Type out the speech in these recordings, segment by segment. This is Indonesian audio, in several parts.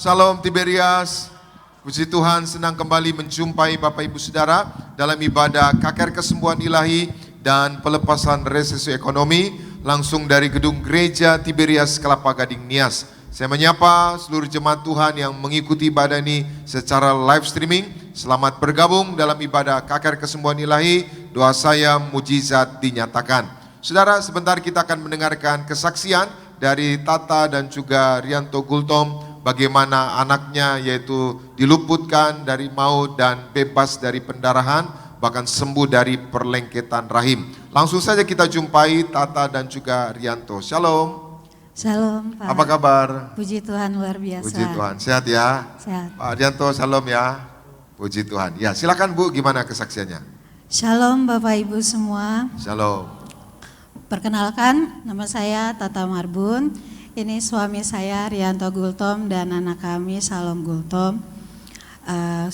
Salam Tiberias. Puji Tuhan, senang kembali menjumpai Bapak Ibu Saudara dalam ibadah KKR Kesembuhan Ilahi dan pelepasan resesi ekonomi langsung dari gedung Gereja Tiberias Kelapa Gading Nias. Saya menyapa seluruh jemaat Tuhan yang mengikuti ibadah ini secara live streaming. Selamat bergabung dalam ibadah KKR Kesembuhan Ilahi. Doa saya mujizat dinyatakan. Saudara, sebentar kita akan mendengarkan kesaksian dari Tata dan juga Rianto Gultom, bagaimana anaknya yaitu diluputkan dari maut dan bebas dari pendarahan, bahkan sembuh dari perlengketan rahim. Langsung saja kita jumpai Tata dan juga Rianto. Shalom. Shalom Pak. Apa kabar? Puji Tuhan luar biasa. Puji Tuhan. Sehat ya? Sehat. Pak Rianto, shalom ya. Puji Tuhan. Ya, silakan Bu, gimana kesaksiannya? Shalom Bapak Ibu semua. Shalom. Perkenalkan, nama saya Tata Marbun. Ini suami saya Rianto Gultom dan anak kami Salom Gultom.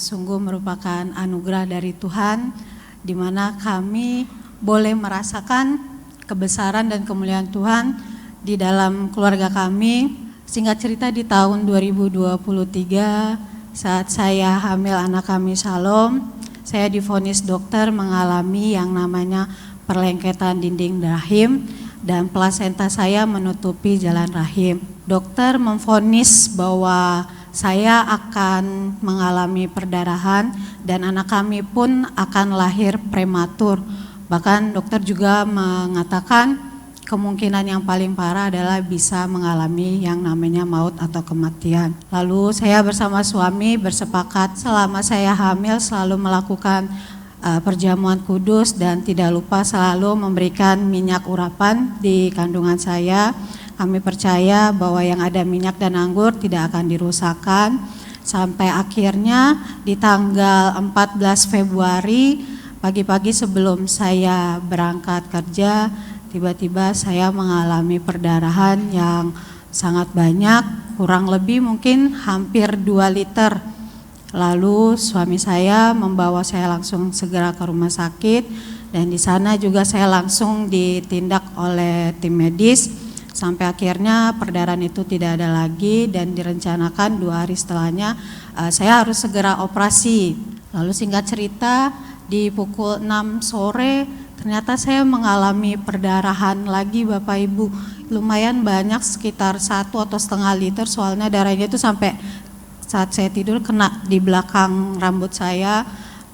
Sungguh merupakan anugerah dari Tuhan, di mana kami boleh merasakan kebesaran dan kemuliaan Tuhan di dalam keluarga kami. Singkat cerita, di tahun 2023 saat saya hamil anak kami Salom, saya divonis dokter mengalami yang namanya perlengketan dinding rahim dan plasenta saya menutupi jalan rahim. Dokter memvonis bahwa saya akan mengalami perdarahan dan anak kami pun akan lahir prematur. Bahkan dokter juga mengatakan kemungkinan yang paling parah adalah bisa mengalami yang namanya maut atau kematian. Lalu saya bersama suami bersepakat selama saya hamil selalu melakukan perjamuan kudus dan tidak lupa selalu memberikan minyak urapan di kandungan saya. Kami percaya bahwa yang ada minyak dan anggur tidak akan dirusakkan. Sampai akhirnya di tanggal 14 Februari pagi-pagi sebelum saya berangkat kerja, tiba-tiba saya mengalami perdarahan yang sangat banyak, kurang lebih mungkin hampir 2 liter. Lalu suami saya membawa saya langsung segera ke rumah sakit dan di sana juga saya langsung ditindak oleh tim medis sampai akhirnya perdarahan itu tidak ada lagi dan direncanakan 2 hari setelahnya saya harus segera operasi. Lalu singkat cerita di pukul 6 sore ternyata saya mengalami perdarahan lagi Bapak Ibu, lumayan banyak sekitar 1 atau setengah liter, soalnya darahnya itu sampai saat saya tidur kena di belakang rambut saya.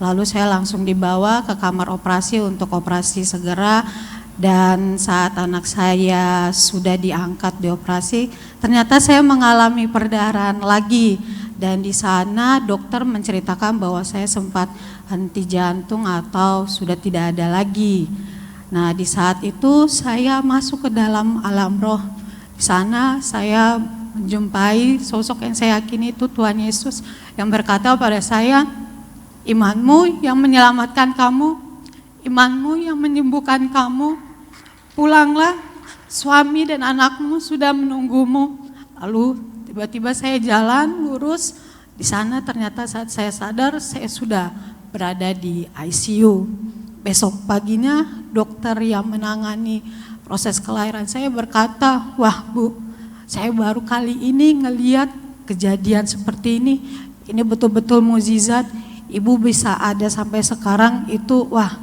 Lalu saya langsung dibawa ke kamar operasi untuk operasi segera. Dan saat anak saya sudah diangkat di operasi, ternyata saya mengalami perdarahan lagi. Dan di sana dokter menceritakan bahwa saya sempat henti jantung atau sudah tidak ada lagi. Nah, di saat itu saya masuk ke dalam alam roh. Di sana saya menjumpai sosok yang saya yakini itu Tuhan Yesus yang berkata pada saya, imanmu yang menyelamatkan kamu, imanmu yang menyembuhkan kamu, pulanglah, suami dan anakmu sudah menunggumu. Lalu tiba-tiba saya jalan lurus, di sana ternyata saat saya sadar saya sudah berada di ICU. Besok paginya dokter yang menangani proses kelahiran saya berkata, wah Bu, saya baru kali ini ngelihat kejadian seperti ini betul-betul mukjizat. Ibu bisa ada sampai sekarang itu, wah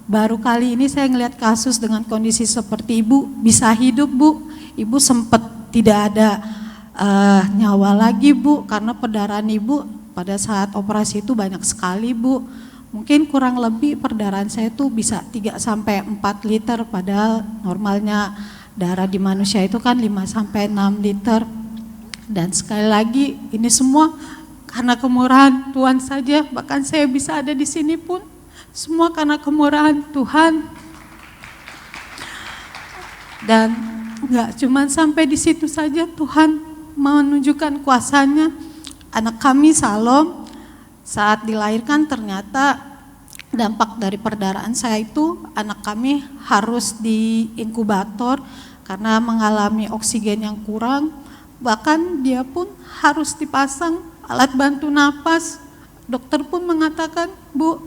baru kali ini saya ngelihat kasus dengan kondisi seperti Ibu bisa hidup Bu. Ibu sempat tidak ada nyawa lagi Bu, karena perdarahan Ibu pada saat operasi itu banyak sekali Bu. Mungkin kurang lebih perdarahan saya itu bisa 3 sampai 4 liter padahal normalnya darah di manusia itu kan 5 sampai 6 liter. Dan sekali lagi ini semua karena kemurahan Tuhan saja, bahkan saya bisa ada di sini pun semua karena kemurahan Tuhan. Dan enggak cuma sampai di situ saja, Tuhan menunjukkan kuasanya. Anak kami Salom saat dilahirkan ternyata dampak dari perdarahan saya itu anak kami harus di inkubator karena mengalami oksigen yang kurang, bahkan dia pun harus dipasang alat bantu napas. Dokter pun mengatakan, Bu,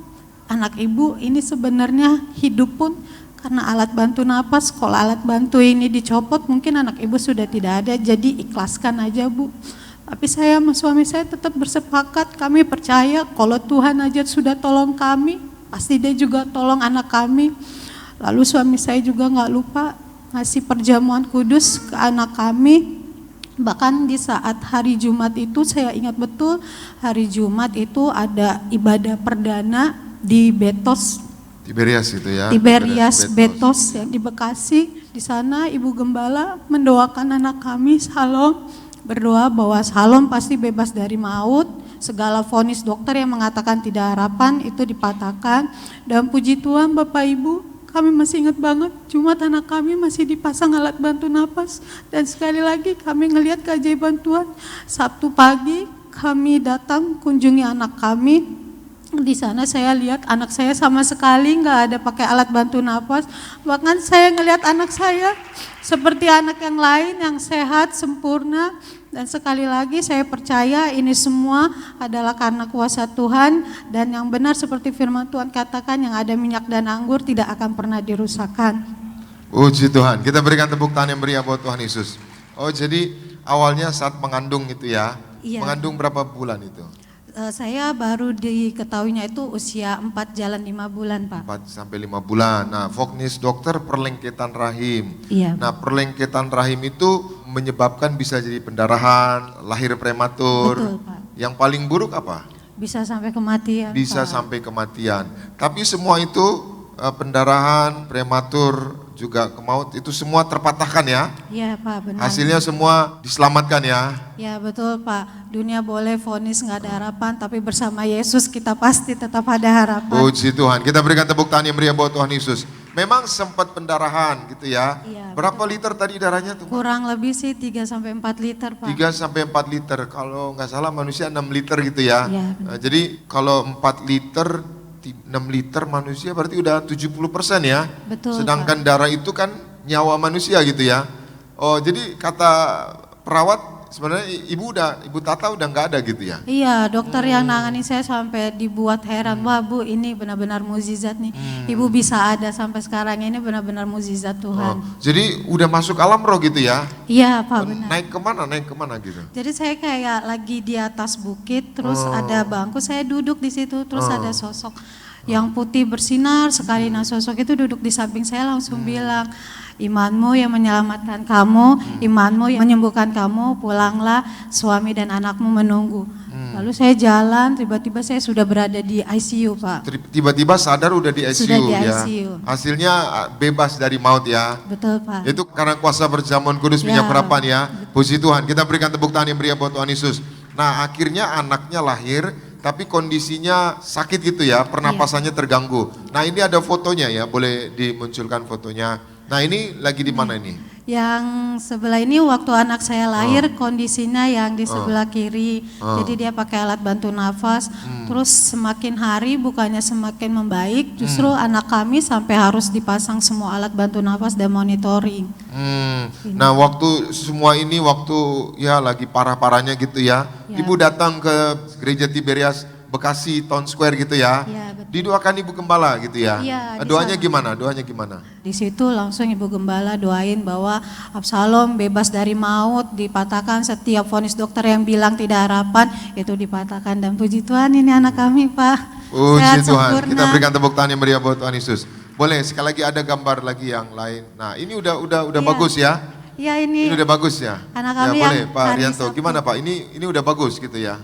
anak ibu ini sebenarnya hidup pun karena alat bantu napas. Kalau alat bantu ini dicopot mungkin anak ibu sudah tidak ada, jadi ikhlaskan aja Bu. Tapi saya sama suami saya tetap bersepakat, kami percaya kalau Tuhan aja sudah tolong kami, pasti Dia juga tolong anak kami. Lalu suami saya juga nggak lupa ngasih perjamuan kudus ke anak kami. Bahkan di saat hari Jumat itu, saya ingat betul, hari Jumat itu ada ibadah perdana di Betos. Tiberias itu ya. Tiberias Betos yang di Bekasi. Di sana Ibu Gembala mendoakan anak kami, Salom, berdoa bahwa Salom pasti bebas dari maut, segala vonis dokter yang mengatakan tidak harapan itu dipatahkan. Dan puji Tuhan Bapak Ibu, kami masih ingat banget Jumat anak kami masih dipasang alat bantu napas. Dan sekali lagi kami ngelihat keajaiban Tuhan. Sabtu pagi kami datang kunjungi anak kami. Di sana saya lihat anak saya sama sekali nggak ada pakai alat bantu napas. Bahkan saya ngelihat anak saya seperti anak yang lain yang sehat, sempurna. Dan sekali lagi saya percaya ini semua adalah karena kuasa Tuhan. Dan yang benar seperti firman Tuhan katakan, yang ada minyak dan anggur tidak akan pernah dirusakkan. Puji Tuhan, kita berikan tepuk tangan yang meriah buat Tuhan Yesus. Oh jadi awalnya saat mengandung itu ya. Iya. Mengandung berapa bulan itu? Saya baru diketahuinya itu usia 4 jalan 5 bulan Pak. 4 sampai 5 bulan. Nah, vonis dokter perlengketan rahim. Iya. Nah, perlengketan rahim itu menyebabkan bisa jadi pendarahan, lahir prematur. Betul Pak. Yang paling buruk apa? Bisa sampai kematian. Bisa Pak. sampai kematian. Tapi semua itu pendarahan, prematur, juga ke maut itu semua terpatahkan ya. Iya Pak, benar. Hasilnya semua diselamatkan ya. Ya betul Pak, dunia boleh vonis nggak ada harapan, tapi bersama Yesus kita pasti tetap ada harapan. Puji Tuhan, kita berikan tepuk tangan yang meriah buat Tuhan Yesus. Memang sempat pendarahan gitu ya. Iya, Berapa liter tadi darahnya tuh? Kurang lebih sih 3 sampai 4 liter Pak. 3 sampai 4 liter, kalau nggak salah manusia 6 liter gitu ya. Iya, Nah, jadi kalau 4 liter, 6 liter manusia berarti udah 70% ya. Betul, Sedangkan darah itu kan nyawa manusia gitu ya. Oh jadi kata perawat sebenarnya Ibu Tata udah nggak ada gitu ya. Iya, dokter yang nangani saya sampai dibuat heran. Wah Bu, ini benar-benar mukjizat nih. Ibu bisa ada sampai sekarang, ini benar-benar mukjizat Tuhan. Jadi udah masuk alam roh gitu ya. Iya Pak, benar. Naik kemana gitu. Jadi saya kayak lagi di atas bukit, terus ada bangku, saya duduk di situ, terus ada sosok yang putih bersinar sekali. Nah sosok itu duduk di samping saya langsung bilang, imanmu yang menyelamatkan kamu, imanmu yang menyembuhkan kamu, pulanglah, suami dan anakmu menunggu. Lalu saya jalan, tiba-tiba saya sudah berada di ICU Pak. Tiba-tiba sadar udah di ICU, Sudah di ya. ICU. Hasilnya bebas dari maut ya. Betul Pak. Itu karena kuasa perjamuan kudus minyak Ya. harapan ya. Puji Tuhan, kita berikan tepuk tangan yang meriah buat Tuhan Yesus. Nah akhirnya anaknya lahir, tapi kondisinya sakit gitu ya, pernapasannya terganggu. Nah ini ada fotonya ya, boleh dimunculkan fotonya. Nah ini lagi di mana ini? Yang sebelah ini waktu anak saya lahir kondisinya yang di sebelah kiri. Jadi dia pakai alat bantu nafas. Terus semakin hari bukannya semakin membaik, justru anak kami sampai harus dipasang semua alat bantu nafas dan monitoring. Nah waktu semua ini waktu ya lagi parah-parahnya gitu ya. Ya. Ibu datang ke gereja Tiberias Bekasi Town Square gitu ya. Ya, betul. Didoakan Ibu Gembala gitu ya. Iya, di Doanya sana. gimana? Doanya gimana? Di situ langsung Ibu Gembala doain bahwa Absalom bebas dari maut, dipatahkan setiap vonis dokter yang bilang tidak harapan itu dipatahkan. Dan puji Tuhan ini anak kami Pak. Puji Sehat, Tuhan. sempurna. Kita berikan tepuk tangan yang meriah buat Tuhan Yesus. Boleh sekali lagi ada gambar lagi yang lain. Nah ini udah Iya. bagus ya. Iya Ini ini udah bagus ya. anak Ya kami boleh yang Pak hari Rianto. Sabtu. Gimana Pak? Ini udah bagus gitu ya.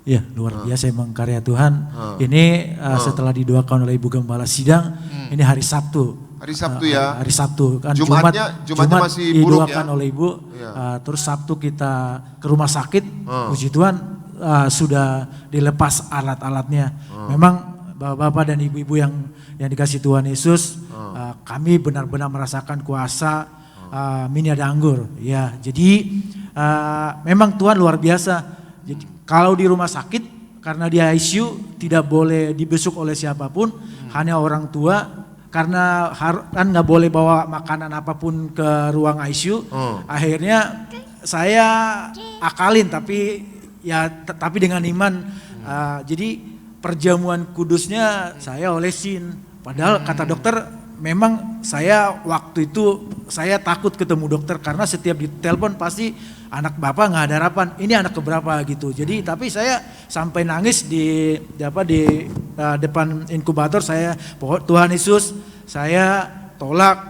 Ya luar biasa emang karya Tuhan. Ini setelah didoakan oleh Ibu Gembala Sidang, ini hari Sabtu. Hari Sabtu ya. Hari Sabtu kan Jumatnya masih buruk didoakan ya? oleh Ibu. Iya. Terus Sabtu kita ke rumah sakit. Puji Tuhan sudah dilepas alat-alatnya. Memang bapak-bapak dan ibu-ibu yang dikasih Tuhan Yesus, kami benar-benar merasakan kuasa minyak dan anggur. Ya, jadi memang Tuhan luar biasa. Jadi kalau di rumah sakit karena di ICU tidak boleh dibesuk oleh siapapun, hanya orang tua. Karena kan nggak boleh bawa makanan apapun ke ruang ICU. Akhirnya saya akalin tapi dengan iman. Jadi perjamuan kudusnya saya olesin. Padahal kata dokter memang saya waktu itu saya takut ketemu dokter karena setiap ditelepon pasti anak bapak nggak ada harapan, ini anak keberapa gitu. Jadi tapi saya sampai nangis di depan inkubator, saya Tuhan Yesus, saya tolak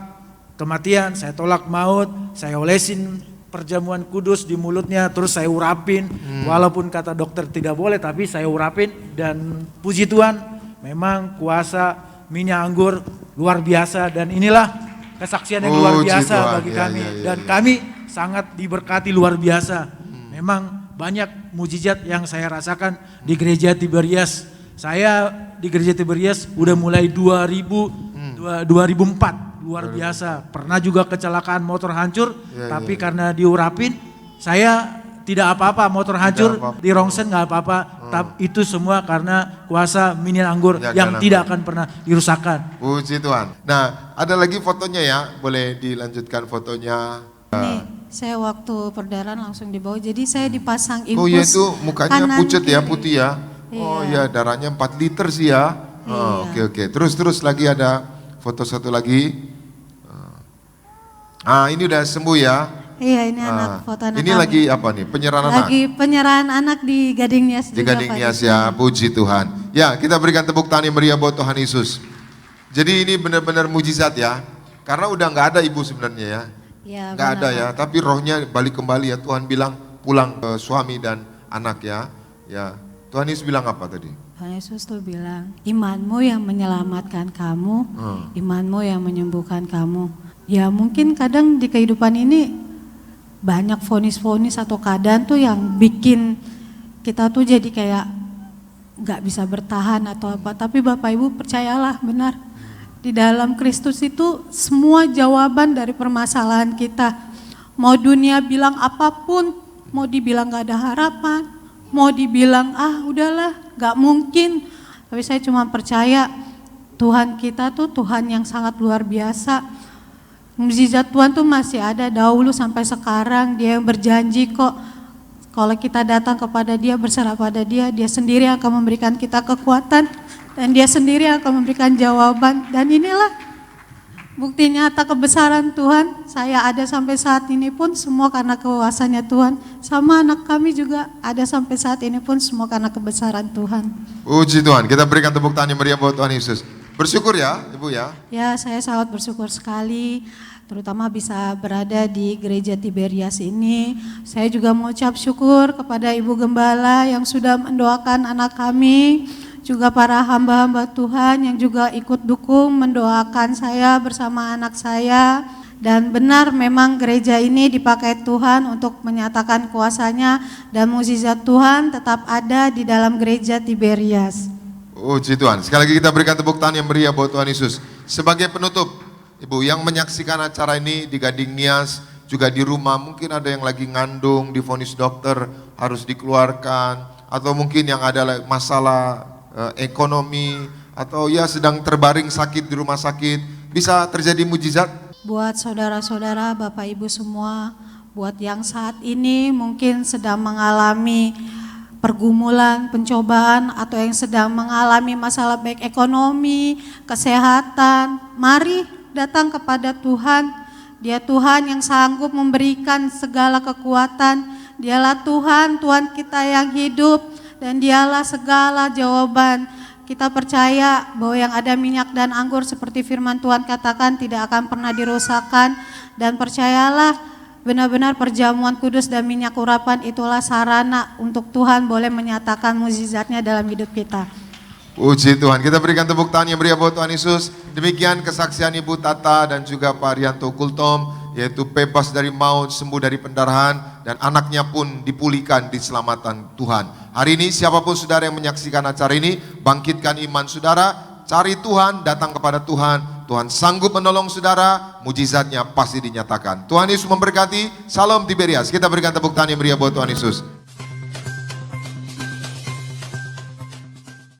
kematian, saya tolak maut, saya olesin perjamuan kudus di mulutnya, terus saya urapin, walaupun kata dokter tidak boleh, tapi saya urapin, dan puji Tuhan memang kuasa minyak anggur luar biasa, dan inilah kesaksian yang luar biasa Tuhan. bagi kami, dan kami sangat diberkati luar biasa. Memang banyak mujizat yang saya rasakan di gereja Tiberias. Saya di gereja Tiberias udah mulai 2004. Luar biasa, pernah juga kecelakaan motor hancur, tapi karena diurapin, saya tidak apa-apa, motor hancur, di rongsen nggak apa-apa, tapi itu semua karena kuasa minyak anggur yang tidak akan pernah dirusakkan. Puji Tuhan. Nah, ada lagi fotonya ya, boleh dilanjutkan fotonya. Ini saya waktu perdarahan langsung dibawa, jadi saya dipasang infus. Oh ya, itu mukanya kanan pucat ya, kiri. putih ya. Oh ya, darahnya 4 liter sih ya. Oh, oke. Terus lagi ada foto satu lagi. Ini udah sembuh ya. Iya, ini anak foto anak Ini kami. lagi apa nih? Penyerahan anak. Lagi penyerahan anak di Gading Nias Di juga, Gading Pak. Nias ya, puji Tuhan. Ya, kita berikan tepuk tangan yang meriah buat Tuhan Yesus. Jadi ini benar-benar mujizat ya. Karena udah nggak ada ibu sebenarnya ya. Ya, Nggak benar, ada Pak. ya, tapi rohnya balik kembali ya. Tuhan bilang pulang ke suami dan anak ya. Ya, Tuhan Yesus bilang apa tadi? Tuhan Yesus tuh bilang, imanmu yang menyelamatkan kamu, imanmu yang menyembuhkan kamu. Ya mungkin kadang di kehidupan ini banyak vonis-vonis atau keadaan tuh yang bikin kita tuh jadi kayak nggak bisa bertahan atau apa. Tapi Bapak Ibu percayalah, benar, di dalam Kristus itu semua jawaban dari permasalahan kita. Mau dunia bilang apapun, mau dibilang nggak ada harapan, mau dibilang udahlah nggak mungkin. Tapi saya cuma percaya Tuhan kita tuh Tuhan yang sangat luar biasa. Mukjizat Tuhan tuh masih ada dahulu sampai sekarang. Dia yang berjanji kok, kalau kita datang kepada Dia, berserah pada Dia, Dia sendiri akan memberikan kita kekuatan, dan Dia sendiri akan memberikan jawaban. Dan inilah bukti nyata kebesaran Tuhan. Saya ada sampai saat ini pun semua karena kuasanya Tuhan. Sama anak kami juga ada sampai saat ini pun semua karena kebesaran Tuhan. Puji Tuhan, kita berikan tepuk tangan yang meriah buat Tuhan Yesus. Bersyukur ya Ibu ya. Ya, saya sangat bersyukur sekali, terutama bisa berada di gereja Tiberias ini. Saya juga mengucap syukur kepada Ibu Gembala yang sudah mendoakan anak kami, juga para hamba-hamba Tuhan yang juga ikut dukung mendoakan saya bersama anak saya. Dan benar memang gereja ini dipakai Tuhan untuk menyatakan kuasanya, dan mukjizat Tuhan tetap ada di dalam gereja Tiberias. Puji Tuhan. Sekali lagi kita berikan tepuk tangan yang meriah buat Tuhan Yesus. Sebagai penutup, Ibu yang menyaksikan acara ini di Gading Nias, juga di rumah, mungkin ada yang lagi ngandung, divonis dokter harus dikeluarkan, atau mungkin yang ada masalah ekonomi, atau ya sedang terbaring sakit di rumah sakit, bisa terjadi mujizat. Buat saudara-saudara, Bapak Ibu semua, buat yang saat ini mungkin sedang mengalami pergumulan, pencobaan, atau yang sedang mengalami masalah baik ekonomi, kesehatan, mari datang kepada Tuhan. Dia Tuhan yang sanggup memberikan segala kekuatan. Dialah Tuhan, Tuhan kita yang hidup, dan Dialah segala jawaban. Kita percaya bahwa yang ada minyak dan anggur seperti firman Tuhan katakan tidak akan pernah dirusakkan, dan percayalah benar-benar perjamuan kudus dan minyak urapan itulah sarana untuk Tuhan boleh menyatakan mukjizatnya dalam hidup kita. Puji Tuhan, kita berikan tepuk tangan yang meriah buat Tuhan Yesus. Demikian kesaksian Ibu Tata dan juga Pak Arianto Kultom, yaitu bebas dari maut, sembuh dari pendarahan, dan anaknya pun dipulihkan, diselamatkan Tuhan. Hari ini siapapun saudara yang menyaksikan acara ini, bangkitkan iman saudara, cari Tuhan, datang kepada Tuhan. Tuhan sanggup menolong saudara, mujizatnya pasti dinyatakan. Tuhan Yesus memberkati. Salam Tiberias. Kita berikan tepuk tangan yang meriah buat Tuhan Yesus.